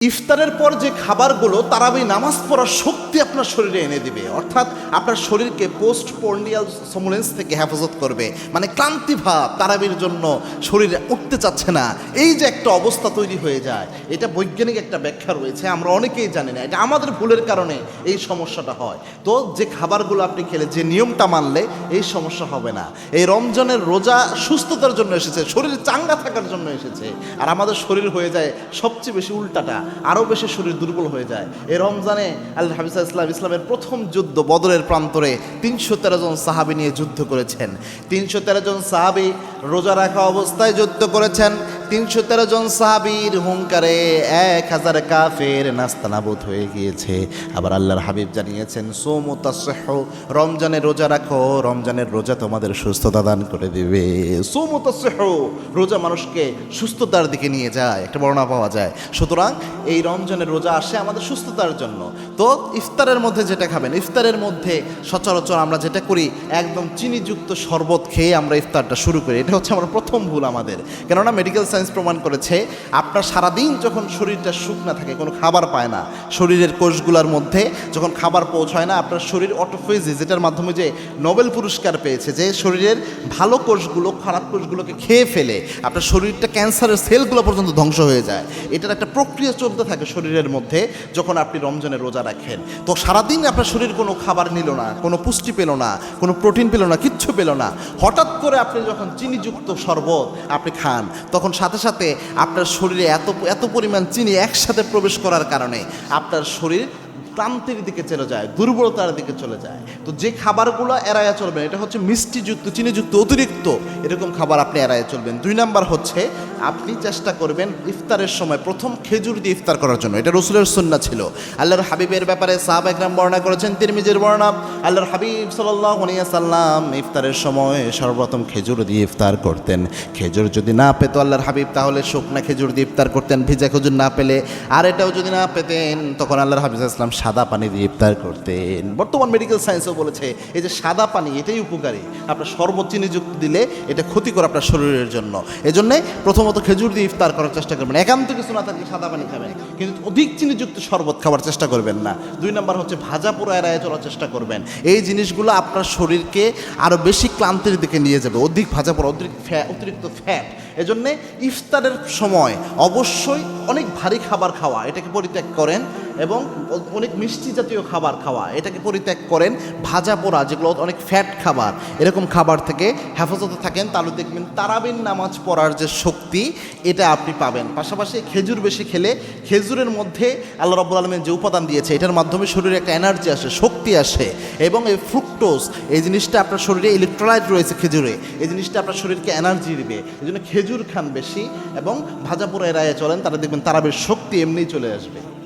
ইফতারের পর যে খাবারগুলো তারাবি নামাজ পড়ার শক্তি আপনার শরীরে এনে দিবে, অর্থাৎ আপনার শরীরকে পোস্ট পর্নিয়াল সমুলেন্স থেকে হেফাজত করবে। মানে ক্লান্তি ভাব তারাবির জন্য শরীরে উঠতে চাচ্ছে না, এই যে একটা অবস্থা তৈরি হয়ে যায়, এটা বৈজ্ঞানিক একটা ব্যাখ্যা রয়েছে, আমরা অনেকেই জানি না। এটা আমাদের ভুলের কারণে এই সমস্যাটা হয়। তো যে খাবারগুলো আপনি খেলে, যে নিয়মটা মানলে এই সমস্যা হবে না। এই রমজানের রোজা সুস্থতার জন্য এসেছে, শরীর চাঙ্গা থাকার জন্য এসেছে, আর আমাদের শরীর হয়ে যায় সবচেয়ে বেশি উল্টাটা, আরও বেশি শরীর দুর্বল হয়ে যায়। এই রমজানে আল্লাহ হাবিব ইসলামের প্রথম যুদ্ধ বদরের প্রান্তরে 313 জন সাহাবী নিয়ে যুদ্ধ করেছেন। 313 জন সাহাবী রোজা রাখা অবস্থায় যুদ্ধ করেছেন। 313 জন সাহাবীর হুঙ্কারে 1000 কাফের নাস্তানাবুদ হয়ে গিয়েছে। আবার আল্লাহর হাবিব জানিয়েছেন, সোমু তাসহু, রমজানের রোজা রাখো, রমজানের রোজা তোমাদের সুস্থতা দান করে দিবে। সোমু তাসহু, রোজা মানুষকে সুস্থতার দিকে নিয়ে যায়, একটা বর্ণনা পাওয়া যায়। সুতরাং এই রমজানের রোজা আসে আমাদের সুস্থতার জন্য। তো ইফতারের মধ্যে যেটা খাবেন, ইফতারের মধ্যে সচরাচর আমরা যেটা করি, একদম চিনিযুক্ত শরবত খেয়ে আমরা ইফতারটা শুরু করি। এটা হচ্ছে আমার প্রথম ভুল আমাদের। কেননা মেডিকেল সায়েন্স প্রমাণ করেছে, আপনার সারাদিন যখন শরীরটা শুকনা থাকে, কোনো খাবার পায় না, শরীরের কোষগুলোর মধ্যে যখন খাবার পৌঁছায় না, আপনার শরীর অটোফেজি, যেটার মাধ্যমে যে নোবেল পুরস্কার পেয়েছে, যে শরীরের ভালো কোষগুলো খারাপ কোষগুলোকে খেয়ে ফেলে আপনার শরীরটা, ক্যান্সারের সেলগুলো পর্যন্ত ধ্বংস হয়ে যায়। এটার একটা প্রক্রিয়া চলতে থাকে শরীরের মধ্যে যখন আপনি রমজানের রোজা রাখেন। তো সারাদিন আপনার শরীর কোনো খাবার নিল না, কোনো পুষ্টি পেল না, কোনো প্রোটিন পেল না, কিচ্ছু পেল না। হঠাৎ করে আপনি যখন চিনিযুক্ত শরবত আপনি খান, তখন সাথে সাথে আপনার শরীরে এত পরিমাণ চিনি একসাথে প্রবেশ করার কারণে আপনার শরীর ক্লান্তির দিকে চলে যায়, দুর্বলতার দিকে চলে যায়। তো যে খাবারগুলো এড়াইয়া চলবেন, এটা হচ্ছে মিষ্টিযুক্ত, চিনিযুক্ত, অতিরিক্ত এরকম খাবার আপনি এড়াইয়া চলবেন। 2 নাম্বার হচ্ছে, আপনি চেষ্টা করবেন ইফতারের সময় প্রথম খেজুর দিয়ে ইফতার করার জন্য। এটা রসুলের সুন্নাহ ছিল। আল্লাহর হাবিবের ব্যাপারে সাহাবা একরাম বর্ণনা করেছেন, তিরমিজির বর্ণনা, আল্লাহর হাবিব সাল্লাল্লাহু আলাইহি ওয়াসাল্লাম ইফতারের সময় সর্বপ্রথম খেজুর দিয়ে ইফতার করতেন। খেজুর যদি না পেত আল্লাহর হাবিব, তাহলে শুকনা খেজুর দিয়ে ইফতার করতেন, ভিজা খেজুর না পেলে। আর এটাও যদি না পেতেন, তখন আল্লাহর হাবিব ইসলাম সাদা পানি দিয়ে ইফতার করতেন। বর্তমান মেডিকেল সায়েন্সও বলেছে, এই যে সাদা পানি, এটাই উপকারী। আপনার শরবত চিনিযুক্ত দিলে এটা ক্ষতিকর আপনার শরীরের জন্য। এজন্যে প্রথমত খেজুর দিয়ে ইফতার করার চেষ্টা করবেন। একান্ত কিছু না থাকলে সাদা পানি খাবেন, কিন্তু অধিক চিনিযুক্ত শরবত খাওয়ার চেষ্টা করবেন না। 2 নাম্বার হচ্ছে, ভাজা পোড়া এড়াইয়ে চলার চেষ্টা করবেন। এই জিনিসগুলো আপনার শরীরকে আরও বেশি ক্লান্তির দিকে নিয়ে যাবে। অধিক ভাজা পোড়া, অতিরিক্ত ফ্যাট। এজন্যে ইফতারের সময় অবশ্যই অনেক ভারী খাবার খাওয়া এটাকে পরিত্যাগ করেন, এবং অনেক মিষ্টি জাতীয় খাবার খাওয়া এটাকে পরিত্যাগ করেন। ভাজা পোড়া, যেগুলো অনেক ফ্যাট খাবার, এরকম খাবার থেকে হেফাজতে থাকেন, তাহলে দেখবেন তারাবির নামাজ পড়ার যে শক্তি, এটা আপনি পাবেন। পাশাপাশি খেজুর বেশি খেলে, খেজুরের মধ্যে আল্লাহ রাব্বুল আলামিন যে উপাদান দিয়েছে, এটার মাধ্যমে শরীরে একটা এনার্জি আসে, শক্তি আসে, এবং এই ফ্রুক্টোজ, এই জিনিসটা আপনার শরীরে, ইলেকট্রোলাইট রয়েছে খেজুরে, এই জিনিসটা আপনার শরীরকে এনার্জি দিবে। এই জন্য খেজুর খান বেশি, এবং ভাজা পোড়া এড়াইয়ে চলেন, তাহলে দেখবেন তারাবির শক্তি এমনিই চলে আসবে।